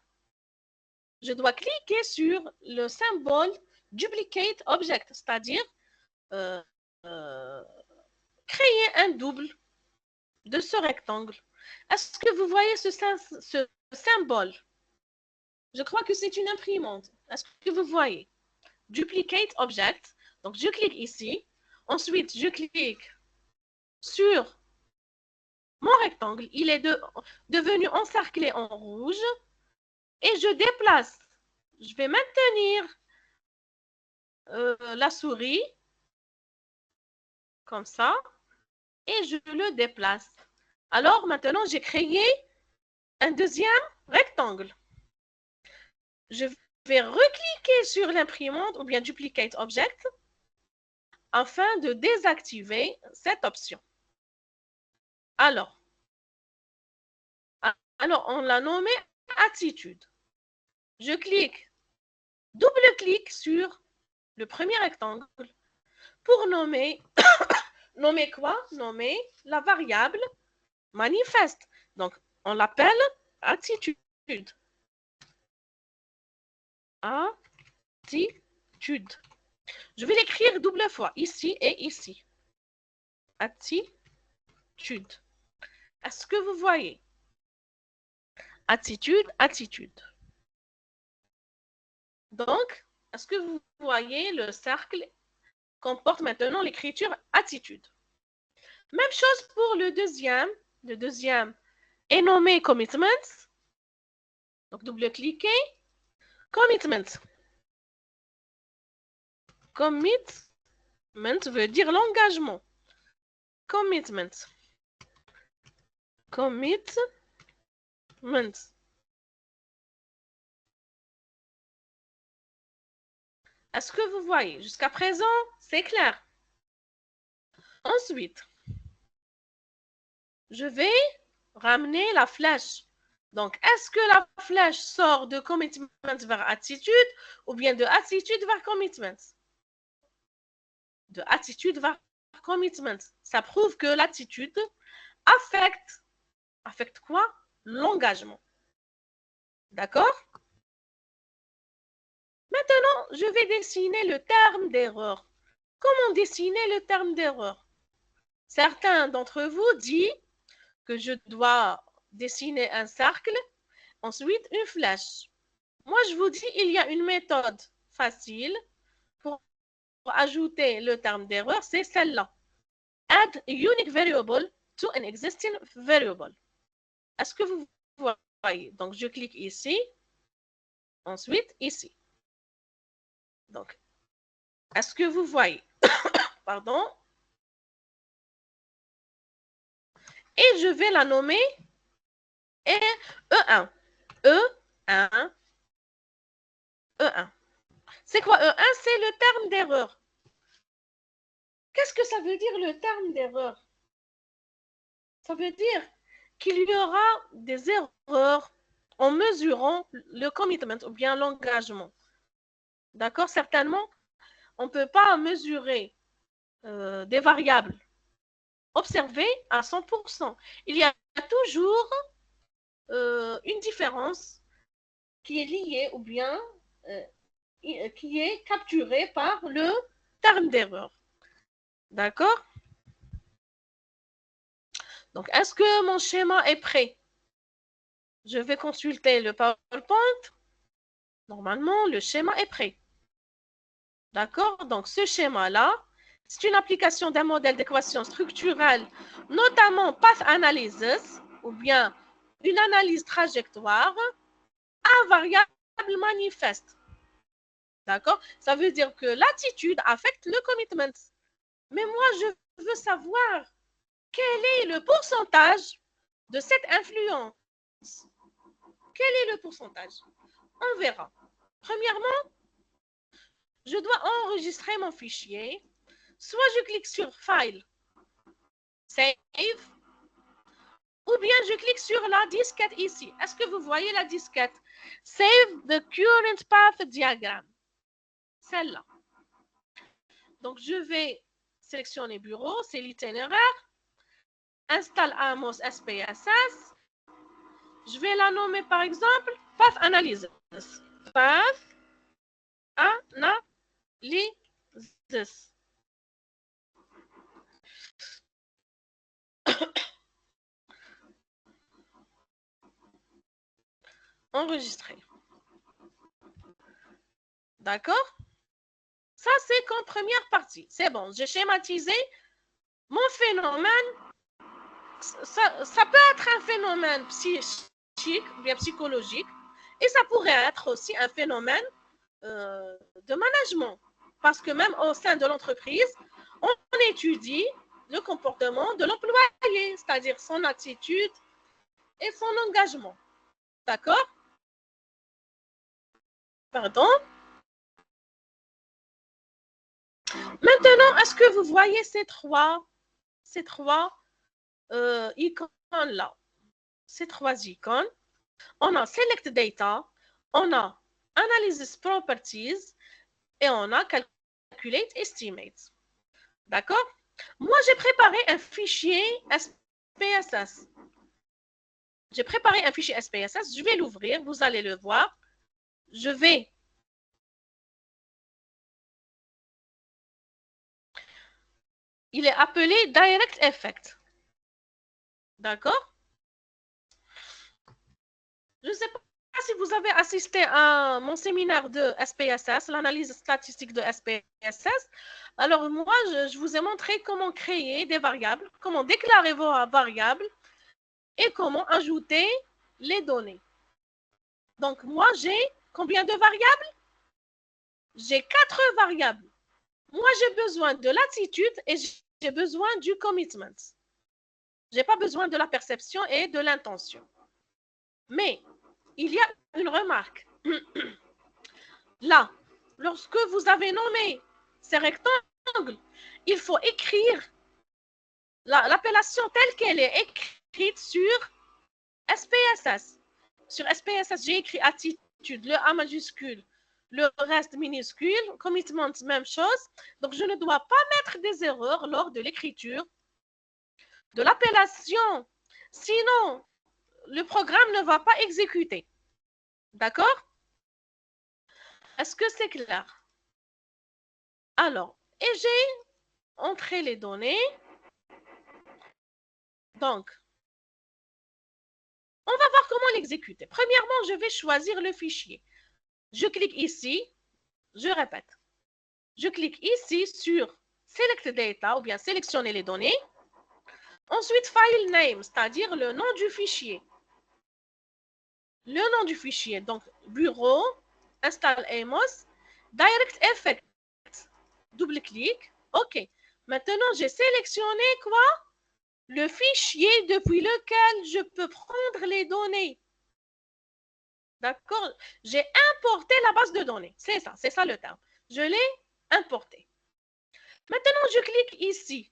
Je dois cliquer sur le symbole Duplicate Object, c'est-à-dire créer un double de ce rectangle. Est-ce que vous voyez ce symbole? Je crois que c'est une imprimante. Est-ce que vous voyez? Duplicate Object. Donc, je clique ici. Ensuite, je clique sur mon rectangle. Il est devenu encerclé en rouge. Et je déplace. Je vais maintenir la souris comme ça. Et je le déplace. Alors, maintenant, j'ai créé un deuxième rectangle. Je vais recliquer sur l'imprimante ou bien Duplicate Object afin de désactiver cette option. Alors on l'a nommé attitude. Je clique, double-clic sur le premier rectangle pour nommer, nommer quoi? Nommer la variable manifeste. Donc, on l'appelle attitude. Attitude. Je vais l'écrire double fois, ici et ici. Attitude. Est-ce que vous voyez? Attitude, attitude. Donc, est-ce que vous voyez le cercle comporte maintenant l'écriture attitude? Même chose pour le deuxième. Le deuxième est nommé commitment. Donc, double-cliquez. Commitment. Commitment veut dire l'engagement. Commitment. Commitment. Est-ce que vous voyez? Jusqu'à présent, c'est clair. Ensuite, je vais ramener la flèche. Donc, est-ce que la flèche sort de commitment vers attitude ou bien de attitude vers commitment? De attitude vers commitment. Ça prouve que l'attitude affecte quoi? L'engagement. D'accord? Maintenant, je vais dessiner le terme d'erreur. Comment dessiner le terme d'erreur? Certains d'entre vous disent que je dois dessiner un cercle, ensuite une flèche. Moi, je vous dis, il y a une méthode facile pour ajouter le terme d'erreur, c'est celle-là. Add a unique variable to an existing variable. Est-ce que vous voyez? Donc, je clique ici, ensuite ici. Donc, est-ce que vous voyez? Pardon. Et je vais la nommer E1. E1. E1. C'est quoi E1? C'est le terme d'erreur. Qu'est-ce que ça veut dire le terme d'erreur? Ça veut dire qu'il y aura des erreurs en mesurant le commitment ou bien l'engagement. D'accord? Certainement, on ne peut pas mesurer des variables observées à 100%. Il y a toujours une différence qui est liée ou bien qui est capturée par le terme d'erreur. D'accord? Donc, est-ce que mon schéma est prêt? Je vais consulter le PowerPoint. Normalement, le schéma est prêt. D'accord? Donc, ce schéma-là, c'est une application d'un modèle d'équation structurelle, notamment Path Analysis, ou bien une analyse trajectoire, à variable manifeste. D'accord? Ça veut dire que l'attitude affecte le commitment. Mais moi, je veux savoir quel est le pourcentage de cette influence. Quel est le pourcentage? On verra. Premièrement, je dois enregistrer mon fichier. Soit je clique sur File, Save, ou bien je clique sur la disquette ici. Est-ce que vous voyez la disquette? Save the current path diagram. Celle-là. Donc, je vais sélectionner Bureau, c'est l'itinéraire. Installe Amos SPSS. Je vais la nommer par exemple Path Analysis. Path Analysis. Enregistrer. D'accord? Ça, c'est comme première partie. C'est bon, j'ai schématisé mon phénomène. Ça peut être un phénomène psychique, bien psychologique, et ça pourrait être aussi un phénomène de management. Parce que même au sein de l'entreprise, on étudie le comportement de l'employé, c'est-à-dire son attitude et son engagement. D'accord? Pardon? Maintenant, est-ce que vous voyez ces trois icônes-là? Ces trois icônes. On a Select Data, on a Analysis Properties et on a Calculate Estimate. D'accord? Moi, j'ai préparé un fichier SPSS. J'ai préparé un fichier SPSS. Je vais l'ouvrir. Vous allez le voir. Je vais il est appelé Direct Effect. D'accord? Je ne sais pas si vous avez assisté à mon séminaire de SPSS, l'analyse statistique de SPSS. Alors, moi, je vous ai montré comment créer des variables, comment déclarer vos variables et comment ajouter les données. Donc, moi, j'ai combien de variables? J'ai 4 variables. Moi, j'ai besoin de l'attitude et j'ai besoin du commitment. Je n'ai pas besoin de la perception et de l'intention. Mais il y a une remarque. Là, lorsque vous avez nommé ces rectangles, il faut écrire l'appellation telle qu'elle est écrite sur SPSS. Sur SPSS, j'ai écrit attitude, le A majuscule, le reste minuscule, commitment, même chose. Donc, je ne dois pas mettre des erreurs lors de l'écriture de l'appellation. Sinon, le programme ne va pas exécuter. D'accord? Est-ce que c'est clair? Alors, et j'ai entré les données. Donc, on va voir comment l'exécuter. Premièrement, je vais choisir le fichier. Je clique ici. Je répète. Je clique ici sur Select Data ou bien sélectionner les données. Ensuite, File Name, c'est-à-dire le nom du fichier. Le nom du fichier, donc Bureau, Install Amos, Direct Effect. Double-clic. OK. Maintenant, j'ai sélectionné quoi? Le fichier depuis lequel je peux prendre les données. D'accord? J'ai importé la base de données. C'est ça le terme. Je l'ai importé. Maintenant, je clique ici.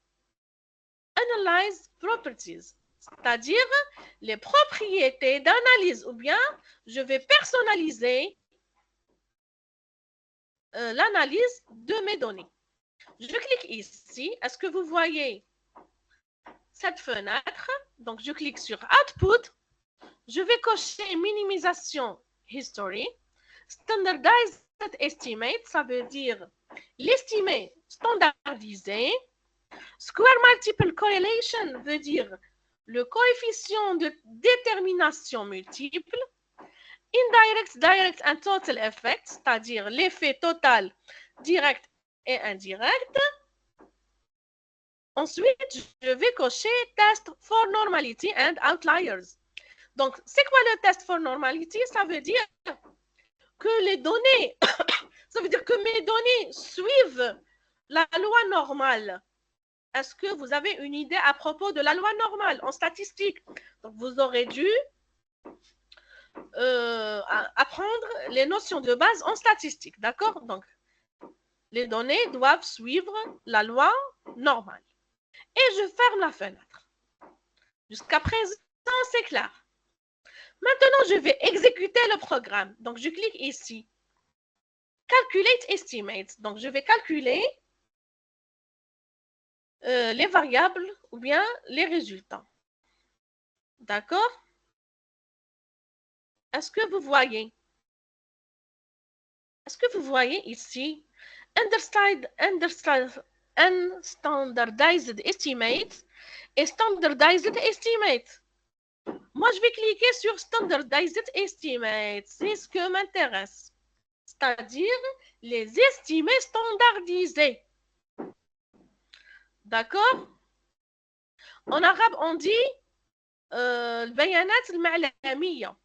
Analyze Properties, c'est-à-dire les propriétés d'analyse, ou bien je vais personnaliser l'analyse de mes données. Je clique ici. Est-ce que vous voyez cette fenêtre? Donc, je clique sur Output. Je vais cocher Minimisation History. Standardized Estimate, ça veut dire l'estimé standardisé. Square Multiple Correlation veut dire le coefficient de détermination multiple. Indirect, Direct and Total Effect, c'est-à-dire l'effet total, direct et indirect. Ensuite, je vais cocher Test for Normality and Outliers. Donc, c'est quoi le Test for Normality? Ça veut dire que les données, ça veut dire que mes données suivent la loi normale. Est-ce que vous avez une idée à propos de la loi normale en statistique? Donc, vous aurez dû apprendre les notions de base en statistique, d'accord? Donc, les données doivent suivre la loi normale. Et je ferme la fenêtre. Jusqu'à présent, c'est clair. Maintenant, je vais exécuter le programme. Donc, je clique ici. Calculate Estimate. Donc, je vais calculer les variables ou bien les résultats. D'accord? Est-ce que vous voyez? Est-ce que vous voyez ici Unstandardized Estimate et Standardized Estimate? Moi, je vais cliquer sur Standardized Estimate. C'est ce que m'intéresse. C'est-à-dire les estimés standardisés. D'accord? En arabe, on dit البيانات المعلمية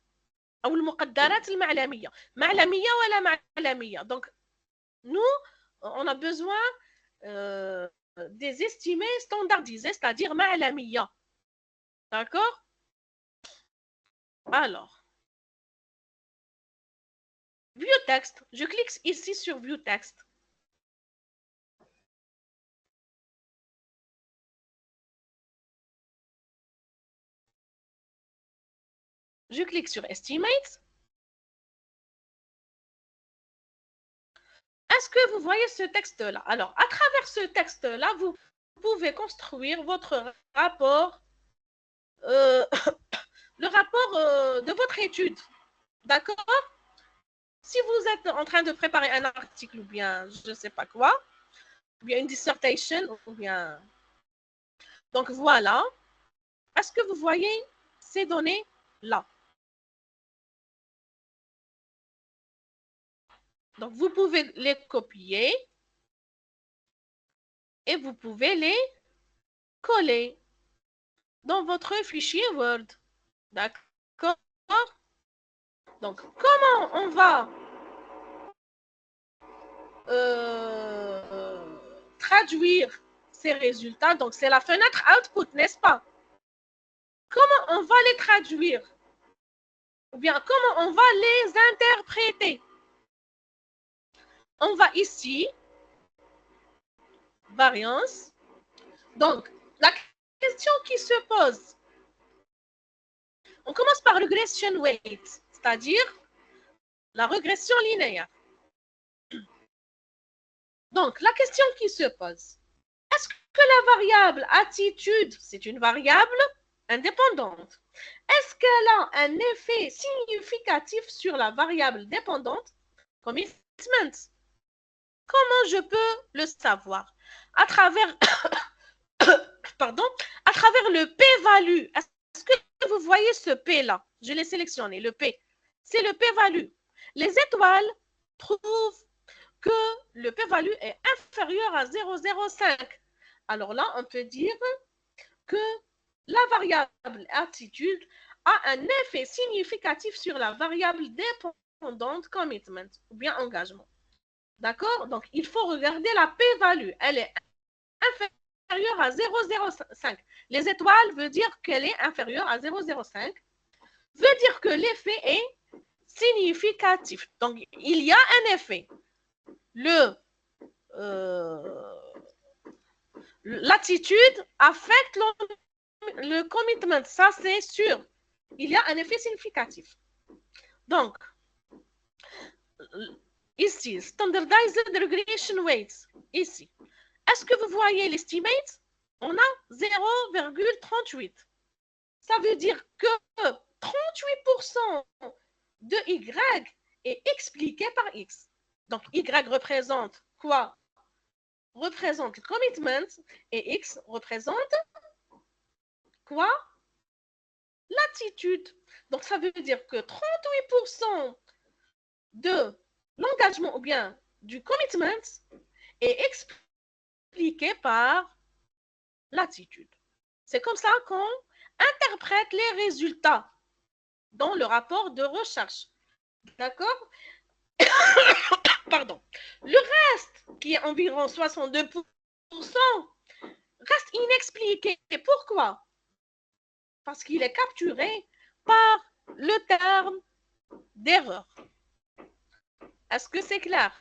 أو المقدرات المعلمية. معلمية ولا معلمية. Donc, nous, on a besoin des estimés standardisés, c'est-à-dire معلمية. D'accord? Alors, View Text. Je clique ici sur View Text. Je clique sur Estimate. Est-ce que vous voyez ce texte-là? Alors, à travers ce texte-là, vous pouvez construire votre rapport, le rapport de votre étude. D'accord? Si vous êtes en train de préparer un article ou bien je ne sais pas quoi, ou bien une dissertation, ou bien... Donc, voilà. Est-ce que vous voyez ces données-là? Donc, vous pouvez les copier et vous pouvez les coller dans votre fichier Word. D'accord? Donc, comment on va traduire ces résultats? Donc, c'est la fenêtre Output, n'est-ce pas? Comment on va les traduire? Ou bien, comment on va les interpréter? On va ici, variance. Donc, la question qui se pose, on commence par regression weight, c'est-à-dire la régression linéaire. Donc, la question qui se pose, est-ce que la variable attitude, c'est une variable indépendante? Est-ce qu'elle a un effet significatif sur la variable dépendante, commitment? Comment je peux le savoir? À travers, pardon, à travers le p-value. Est-ce que vous voyez ce p-là? Je l'ai sélectionné, le p. C'est le p-value. Les étoiles prouvent que le p-value est inférieur à 0,05. Alors là, on peut dire que la variable attitude a un effet significatif sur la variable dépendante commitment ou bien engagement. D'accord? Donc, il faut regarder la p-value. Elle est inférieure à 0,05. Les étoiles veut dire qu'elle est inférieure à 0,05. Veut dire que l'effet est significatif. Donc, il y a un effet. L'attitude affecte le commitment. Ça, c'est sûr. Il y a un effet significatif. Donc, ici, Standardized Regression Weights, ici. Est-ce que vous voyez l'estimate? On a 0,38. Ça veut dire que 38% de Y est expliqué par X. Donc, Y représente quoi? Représente le commitment et X représente quoi? L'attitude. Donc, ça veut dire que 38% de l'engagement ou bien du commitment est expliqué par l'attitude. C'est comme ça qu'on interprète les résultats dans le rapport de recherche. D'accord? Pardon. Le reste, qui est environ 62%, reste inexpliqué. Pourquoi? Parce qu'il est capturé par le terme d'erreur. Est-ce que c'est clair?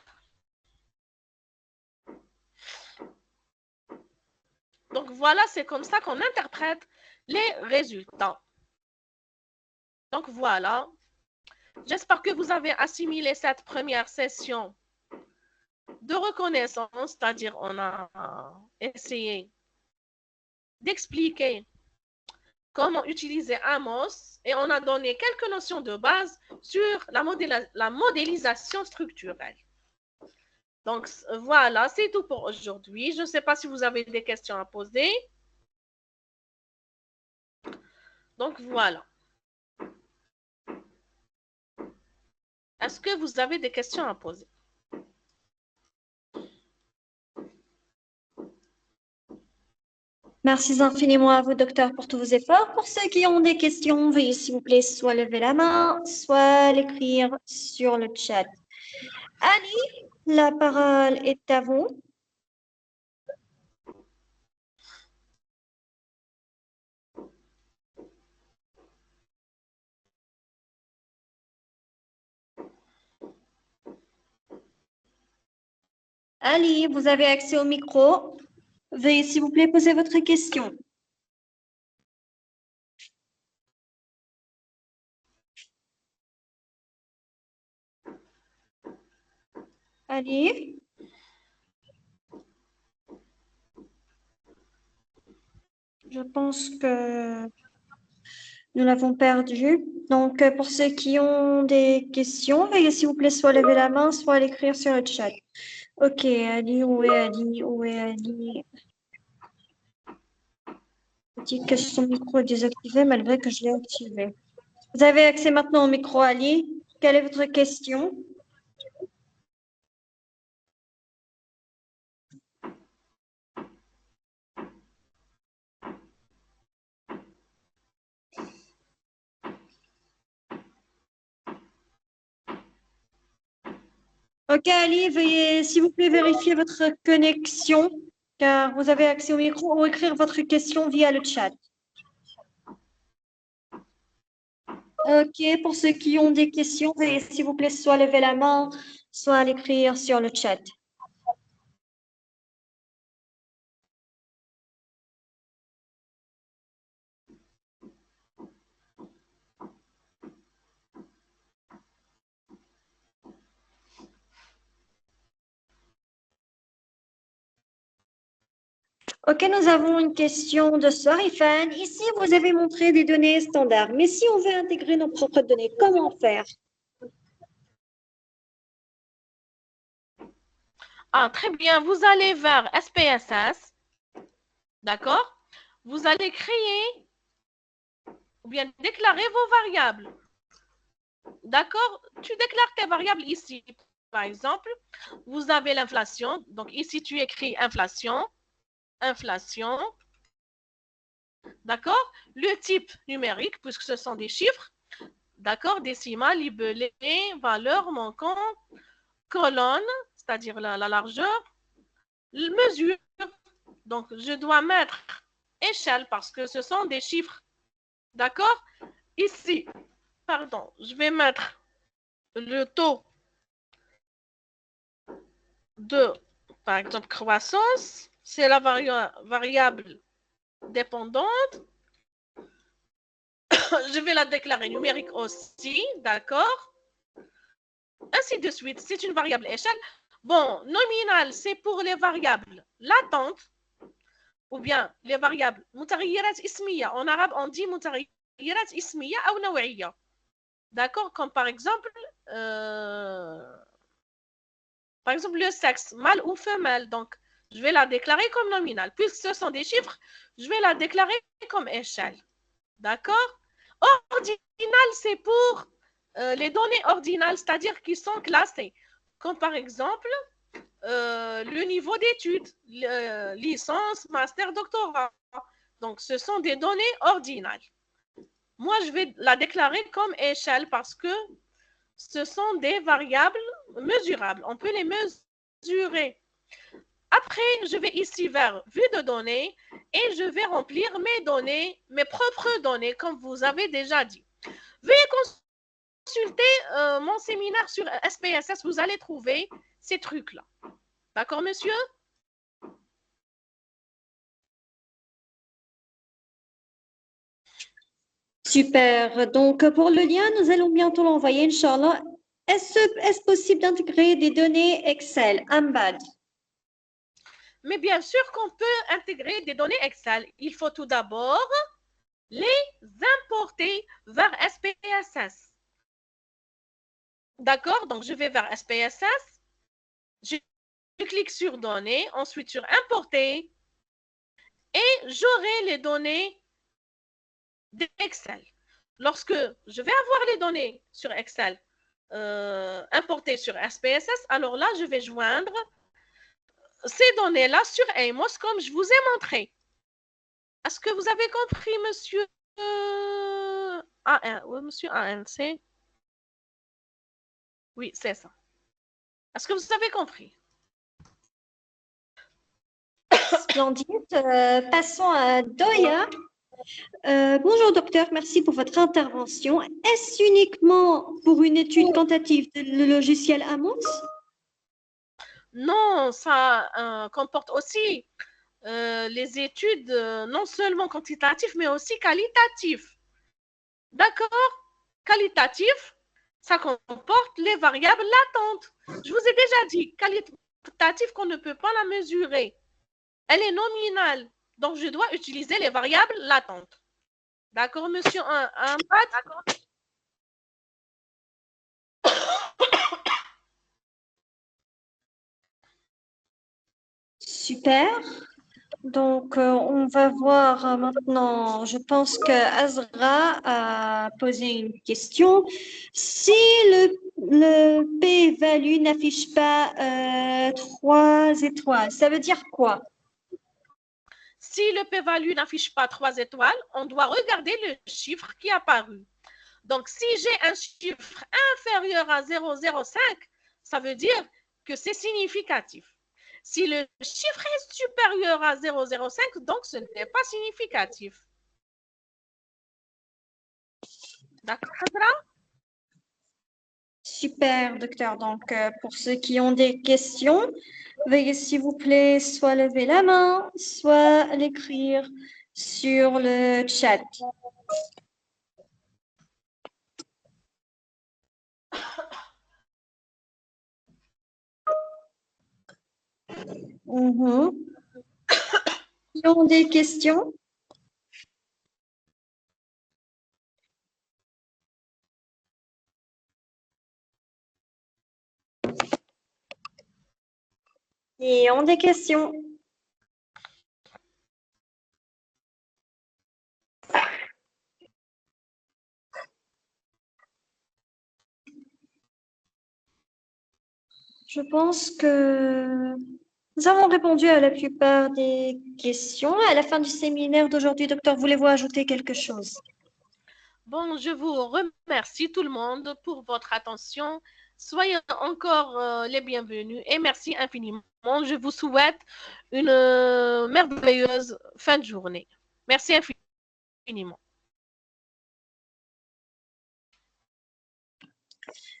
Donc voilà, c'est comme ça qu'on interprète les résultats. Donc voilà. J'espère que vous avez assimilé cette première session de reconnaissance, c'est-à-dire on a essayé d'expliquer comment utiliser Amos et on a donné quelques notions de base sur la modélisation structurelle. Donc voilà, c'est tout pour aujourd'hui. Je ne sais pas si vous avez des questions à poser. Donc voilà. Est-ce que vous avez des questions à poser? Merci infiniment à vous, docteur, pour tous vos efforts. Pour ceux qui ont des questions, veuillez s'il vous plaît soit lever la main, soit l'écrire sur le chat. Ali, la parole est à vous. Ali, vous avez accès au micro. Veuillez s'il vous plaît poser votre question. Ali? Je pense que nous l'avons perdu. Donc, pour ceux qui ont des questions, veuillez s'il vous plaît soit lever la main, soit l'écrire sur le chat. Ok, Ali, où est Ali? Où est Ali? Il dit que son micro est désactivé malgré que je l'ai activé. Vous avez accès maintenant au micro, Ali. Quelle est votre question? Ok, Ali, veuillez s'il vous plaît vérifier votre connexion car vous avez accès au micro ou écrire votre question via le chat. Ok, pour ceux qui ont des questions, veuillez s'il vous plaît soit lever la main, soit l'écrire sur le chat. Ok, nous avons une question de Sorifan. Ici, vous avez montré des données standards, mais si on veut intégrer nos propres données, comment faire? Ah, très bien. Vous allez vers SPSS. D'accord? Vous allez créer ou bien déclarer vos variables. D'accord? Tu déclares tes variables ici. Par exemple, vous avez l'inflation. Donc ici, tu écris inflation. Inflation. D'accord? Le type numérique, puisque ce sont des chiffres. D'accord? Décimal, libellé, valeur manquante, colonne, c'est-à-dire la largeur, mesure. Donc, je dois mettre échelle parce que ce sont des chiffres. D'accord? Ici, pardon, je vais mettre le taux de, par exemple, croissance. C'est la variable dépendante. Je vais la déclarer numérique aussi. D'accord? Ainsi de suite. C'est une variable échelle. Bon, nominal, c'est pour les variables latentes ou bien les variables متغيرات اسمية. En arabe, on dit متغيرات اسمية أو نوعية. D'accord? Comme par exemple le sexe, mâle ou femelle. Donc, je vais la déclarer comme nominale. Puisque ce sont des chiffres, je vais la déclarer comme échelle. D'accord? Ordinal, c'est pour les données ordinales, c'est-à-dire qui sont classées. Comme par exemple, le niveau d'études, licence, master, doctorat. Donc, ce sont des données ordinales. Moi, je vais la déclarer comme échelle parce que ce sont des variables mesurables. On peut les mesurer. Après, je vais ici vers vue de données et je vais remplir mes données, mes propres données, comme vous avez déjà dit. Veuillez consulter mon séminaire sur SPSS, vous allez trouver ces trucs-là. D'accord, monsieur? Super. Donc, pour le lien, nous allons bientôt l'envoyer, Inch'Allah. Est-ce possible d'intégrer des données Excel, Embed? Mais bien sûr qu'on peut intégrer des données Excel. Il faut tout d'abord les importer vers SPSS. D'accord? Donc, je vais vers SPSS. Je clique sur données, ensuite sur importer et j'aurai les données d'Excel. Lorsque je vais avoir les données sur Excel importées sur SPSS, alors là, je vais joindre ces données-là sur Amos comme je vous ai montré. Est-ce que vous avez compris, monsieur monsieur ANC? Oui, c'est ça. Est-ce que vous avez compris? Splendide. Passons à Doya. Bonjour docteur, merci pour votre intervention. Est-ce uniquement pour une étude quantitative de logiciel Amos? Non, ça comporte aussi les études non seulement quantitatives, mais aussi qualitatives. D'accord? Qualitatif, ça comporte les variables latentes. Je vous ai déjà dit, qualitatif, qu'on ne peut pas la mesurer. Elle est nominale, donc je dois utiliser les variables latentes. D'accord, monsieur D'accord. Super. Donc, on va voir maintenant, je pense que Azra a posé une question. Si le p-value n'affiche pas 3 étoiles, ça veut dire quoi? Si le p-value n'affiche pas 3 étoiles, on doit regarder le chiffre qui est apparu. Donc, si j'ai un chiffre inférieur à 0,05, ça veut dire que c'est significatif. Si le chiffre est supérieur à 0,05, donc ce n'est pas significatif. D'accord, Azra? Super, docteur. Donc, pour ceux qui ont des questions, veuillez s'il vous plaît soit lever la main, soit l'écrire sur le chat. Qui ont des questions? Qui ont des questions? Je pense que nous avons répondu à la plupart des questions. À la fin du séminaire d'aujourd'hui, docteur, voulez-vous ajouter quelque chose? Bon, je vous remercie tout le monde pour votre attention. Soyez encore les bienvenus et merci infiniment. Je vous souhaite une merveilleuse fin de journée. Merci infiniment.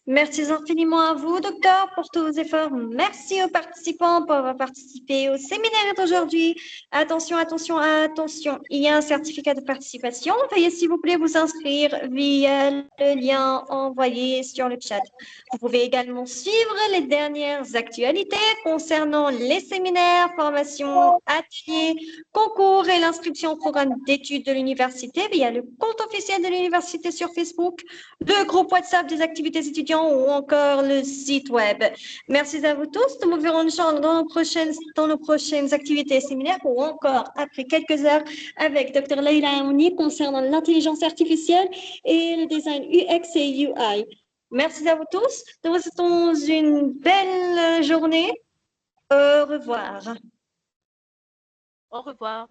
Merci infiniment à vous, docteur, pour tous vos efforts. Merci aux participants pour avoir participé au séminaire d'aujourd'hui. Attention, attention, attention. Il y a un certificat de participation. Veuillez, s'il vous plaît, vous inscrire via le lien envoyé sur le chat. Vous pouvez également suivre les dernières actualités concernant les séminaires, formations, ateliers, concours et l'inscription au programme d'études de l'université via le compte officiel de l'université sur Facebook, le groupe WhatsApp des activités étudiants ou encore le site web. Merci à vous tous. Nous vous verrons dans nos prochaines activités et séminaires ou encore après quelques heures avec Dr Leila Aouni concernant l'intelligence artificielle et le design UX et UI. Merci à vous tous. Nous vous souhaitons une belle journée. Au revoir. Au revoir.